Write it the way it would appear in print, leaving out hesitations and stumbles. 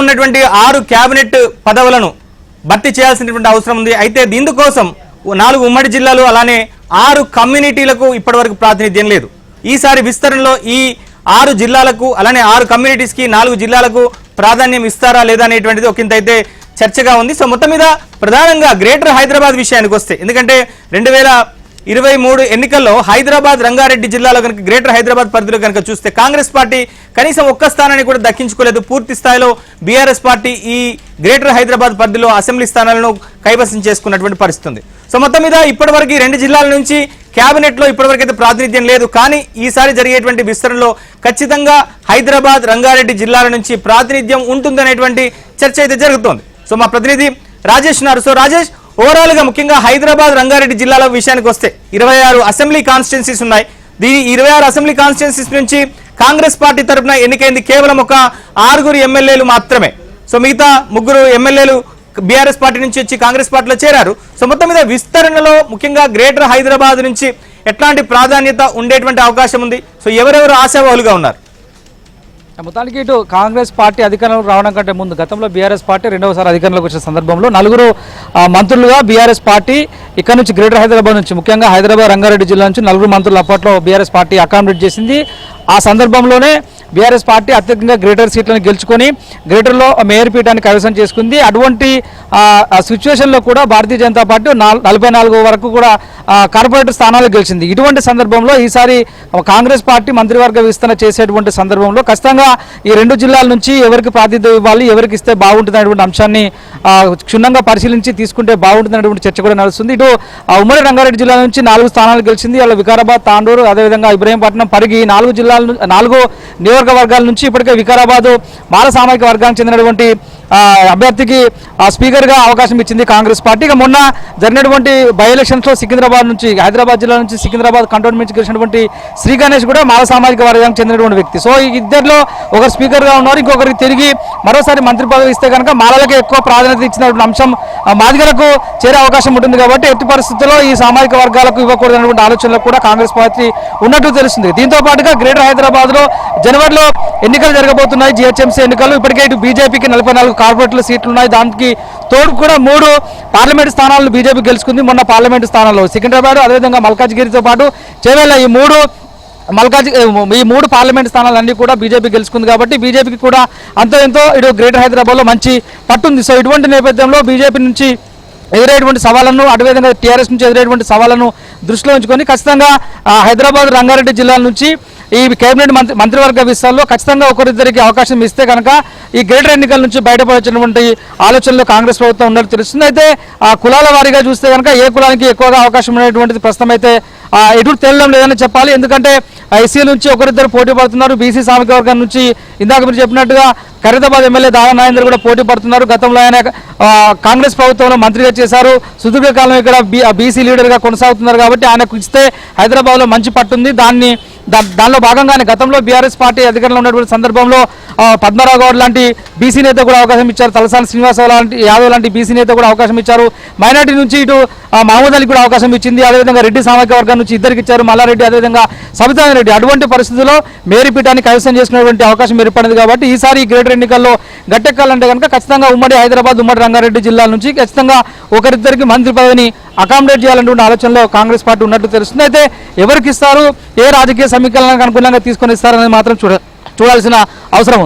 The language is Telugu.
ఉన్నటువంటి 6 కేబినెట్ పదవులను భర్తీ చేయాల్సినటువంటి అవసరం ఉంది. అయితే దీనికోసం 4 ఉమ్మడి జిల్లాలు అలానే 6 కమ్యూనిటీలకు ఇప్పటివరకు ప్రాతినిధ్యం లేదు. ఈసారి విస్తరణలో ఈ 6 జిల్లాలకు అలానే 6 కమ్యూనిటీస్కి 4 జిల్లాలకు ప్రాధాన్యం ఇస్తారా లేదా అనేటువంటిది ఒకంత అయితే చర్చగా ఉంది. సో మొత్తం మీద ప్రధానంగా గ్రేటర్ హైదరాబాద్ విషయానికి వస్తే, ఎందుకంటే 2023 ఎన్నికల్లో హైదరాబాద్ రంగారెడ్డి జిల్లాలో కనుక గ్రేటర్ హైదరాబాద్ పరిధిలో కనుక చూస్తే కాంగ్రెస్ పార్టీ కనీసం ఒక్క స్థానాన్ని కూడా దక్కించుకోలేదు. పూర్తి స్థాయిలో బీఆర్ఎస్ పార్టీ ఈ గ్రేటర్ హైదరాబాద్ పరిధిలో అసెంబ్లీ స్థానాలను కైవసం చేసుకున్నటువంటి పరిస్థితి ఉంది. సో మొత్తం మీద ఇప్పటివరకు 2 జిల్లాల నుంచి కేబినెట్ లో ఇప్పటివరకు అయితే ప్రాతినిధ్యం లేదు. కానీ ఈసారి జరిగేటువంటి విస్తరణలో ఖచ్చితంగా హైదరాబాద్ రంగారెడ్డి జిల్లాల నుంచి ప్రాతినిధ్యం ఉంటుందనేటువంటి చర్చ అయితే జరుగుతోంది. సో మా ప్రతినిధి రాజేష్ ఉన్నారు. సో రాజేష్, ఓవరాల్ గా ముఖ్యంగా హైదరాబాద్ రంగారెడ్డి జిల్లాల విషయానికి వస్తే 26 అసెంబ్లీ కాన్స్టిట్యున్సీస్ ఉన్నాయి. ఈ 26 అసెంబ్లీ కాన్స్టిట్యున్సీస్ నుంచి కాంగ్రెస్ పార్టీ తరఫున ఎన్నికైంది కేవలం ఒక 6 ఎమ్మెల్యేలు మాత్రమే. సో మిగతా 3 ఎమ్మెల్యేలు బీఆర్ఎస్ పార్టీ నుంచి వచ్చి కాంగ్రెస్ పార్టీలో చేరారు. సో మొత్తం మీద విస్తరణలో ముఖ్యంగా గ్రేటర్ హైదరాబాద్ నుంచి ఎట్లాంటి ప్రాధాన్యత ఉండేటువంటి అవకాశం ఉంది? సో ఎవరెవరు ఆశావాహులుగా ఉన్నారు? మొత్తానికి ఇటు కాంగ్రెస్ పార్టీ అధికారంలోకి రావడం కంటే ముందు గతంలో బీఆర్ఎస్ పార్టీ రెండవసారి అధికారంలోకి వచ్చిన సందర్భంలో 4 మంత్రులుగా బీఆర్ఎస్ పార్టీ ఇక్కడ నుంచి గ్రేటర్ హైదరాబాద్ నుంచి ముఖ్యంగా హైదరాబాద్ రంగారెడ్డి జిల్లా నుంచి 4 మంత్రులు అప్పట్లో బీఆర్ఎస్ పార్టీ అకామిడేట్ చేసింది. ఆ సందర్భంలోనే బీఆర్ఎస్ పార్టీ అత్యధికంగా గ్రేటర్ సీట్లను గెలుచుకొని గ్రేటర్లో మేయర్ పీఠాన్ని కైవసం చేసుకుంది. అటువంటి సిచ్యువేషన్లో కూడా భారతీయ జనతా పార్టీ 44 వరకు కూడా కార్పొరేటర్ స్థానాలు గెలిచింది. ఇటువంటి సందర్భంలో ఈసారి కాంగ్రెస్ పార్టీ మంత్రివర్గ విస్తరణ చేసేటువంటి సందర్భంలో ఖచ్చితంగా ఈ 2 జిల్లాల నుంచి ఎవరికి ప్రాతినిధ్యం ఇవ్వాలి, ఎవరికి ఇస్తే బాగుంటుంది అనేటువంటి అంశాన్ని క్షుణ్ణంగా పరిశీలించి తీసుకుంటే బాగుంటుంది అనేటువంటి చర్చ కూడా నడుస్తుంది. ఇటు ఉమ్మడి రంగారెడ్డి జిల్లా నుంచి 4 స్థానాలు గెలిచింది. అలా వికారాబాద్, తాండూరు, అదేవిధంగా ఇబ్రహీంపట్నం, పరిగి 4 జిల్లాల 4 నియోజకవర్గాల నుంచి ఇప్పటికే వికారాబాద్ మాల సామాజిక వర్గానికి చెందినటువంటి అభ్యర్థికి స్పీకర్గా అవకాశం ఇచ్చింది కాంగ్రెస్ పార్టీ. ఇక మొన్న జరిగినటువంటి బై ఎలక్షన్స్లో సికింద్రాబాద్ నుంచి హైదరాబాద్ జిల్లా నుంచి సికింద్రాబాద్ కంటోన్మెంట్ నుంచి గెలిచినటువంటి శ్రీ గణేష్ కూడా మాల సామాజిక వర్గానికి చెందినటువంటి వ్యక్తి. సో ఈ ఇద్దరిలో ఒకరు స్పీకర్గా ఉన్నారు, ఇంకొకరికి తిరిగి మరోసారి మంత్రి పదవి ఇస్తే కనుక మాలలకు ఎక్కువ ప్రాధాన్యత ఇచ్చినటువంటి అంశం మాదిగలకు చేరే అవకాశం ఉంటుంది. కాబట్టి ఎట్టి పరిస్థితుల్లో ఈ సామాజిక వర్గాలకు ఇవ్వకూడదనేటువంటి ఆలోచనలకు కూడా కాంగ్రెస్ పార్టీ ఉన్నట్టు తెలుస్తుంది. దీంతో పాటుగా గ్రేటర్ హైదరాబాద్లో జనవరిలో ఎన్నికలు జరగబోతున్నాయి, జిహెచ్ఎంసీ ఎన్నికలు. ఇప్పటికే ఇటు బీజేపీకి 44 కార్పొరేట్ల సీట్లు ఉన్నాయి. దానికి తోడు కూడా 3 పార్లమెంటు స్థానాలను బీజేపీ గెలుచుకుంది. మొన్న పార్లమెంటు స్థానాల్లో సికింద్రాబాద్, అదేవిధంగా మల్కాజ్గిరితో పాటు చేవేళ్ళ ఈ 3 పార్లమెంట్ స్థానాలన్నీ కూడా బీజేపీ గెలుచుకుంది. కాబట్టి బీజేపీకి కూడా అంతో ఎంతో ఇటు గ్రేటర్ హైదరాబాద్లో మంచి పట్టుంది. సో ఇటువంటి నేపథ్యంలో బీజేపీ నుంచి ఎదురయ్యేటువంటి సవాళ్లను, అదేవిధంగా టీఆర్ఎస్ నుంచి ఎదురయ్యేటువంటి సవాళ్లను దృష్టిలో ఉంచుకొని ఖచ్చితంగా హైదరాబాద్ రంగారెడ్డి జిల్లాల నుంచి ఈ కేబినెట్ మంత్రివర్గ విస్తరణలో ఖచ్చితంగా ఒకరిద్దరికి అవకాశం ఇస్తే కనుక ఈ గ్రేటర్ ఎన్నికల నుంచి బయటపడినటువంటి ఆలోచనలో కాంగ్రెస్ ప్రభుత్వం ఉన్నట్టు తెలుస్తుంది. అయితే ఆ కులాల వారీగా చూస్తే కనుక ఏ కులానికి ఎక్కువగా అవకాశం ఉన్నటువంటిది ప్రస్తుతం అయితే ఎటు తేలడం లేదని చెప్పాలి. ఎందుకంటే ఎస్సీ నుంచి ఒకరిద్దరు పోటీ పడుతున్నారు. బీసీ సామాజిక వర్గం నుంచి ఇందాక మీరు చెప్పినట్టుగా ఖరీదాబాద్ ఎమ్మెల్యే దాదా నాగేందర్ కూడా పోటీ పడుతున్నారు. గతంలో ఆయన కాంగ్రెస్ ప్రభుత్వంలో మంత్రిగా చేశారు, సుదీర్ఘకాలం ఇక్కడ బీసీ లీడర్గా కొనసాగుతున్నారు. కాబట్టి ఆయనకు ఇస్తే హైదరాబాద్లో మంచి పట్టుంది. దానిలో భాగంగానే గతంలో బీఆర్ఎస్ పార్టీ అధికారంలో ఉన్నటువంటి సందర్భంలో పద్మరావు గౌడ్ లాంటి బీసీ నేత కూడా అవకాశం ఇచ్చారు, తలసాని శ్రీనివాసరావు లాంటి యాదవ్ లాంటి బీసీ నేత కూడా అవకాశం ఇచ్చారు. మైనార్టీ నుంచి ఇటు మహమూద్ అలీ కూడా అవకాశం ఇచ్చింది. అదేవిధంగా రెడ్డి సామాజిక వర్గం నుంచి ఇద్దరికి ఇచ్చారు, మల్లారెడ్డి, అదేవిధంగా సబితా రెడ్డి. అటువంటి పరిస్థితుల్లో మేరీ పీఠాన్ని కైవసం చేసుకునేటువంటి అవకాశం ఏర్పడింది. కాబట్టి ఈసారి గ్రేటర్ ఎన్నికల్లో గట్టెక్కాలంటే కనుక ఖచ్చితంగా ఉమ్మడి హైదరాబాద్, ఉమ్మడి రంగారెడ్డి జిల్లాల నుంచి ఖచ్చితంగా ఒకరిద్దరికి మంత్రి పదవిని అకామిడేట్ చేయాలన్నటువంటి ఆలోచనలో కాంగ్రెస్ పార్టీ ఉన్నట్టు తెలుస్తుంది. అయితే ఎవరికి ఇస్తారు, ఏ రాజకీయ సమీకరణాలకు అనుకూలంగా తీసుకొని ఇస్తారనేది మాత్రం చూడాల్సిన అవసరం ఉంది.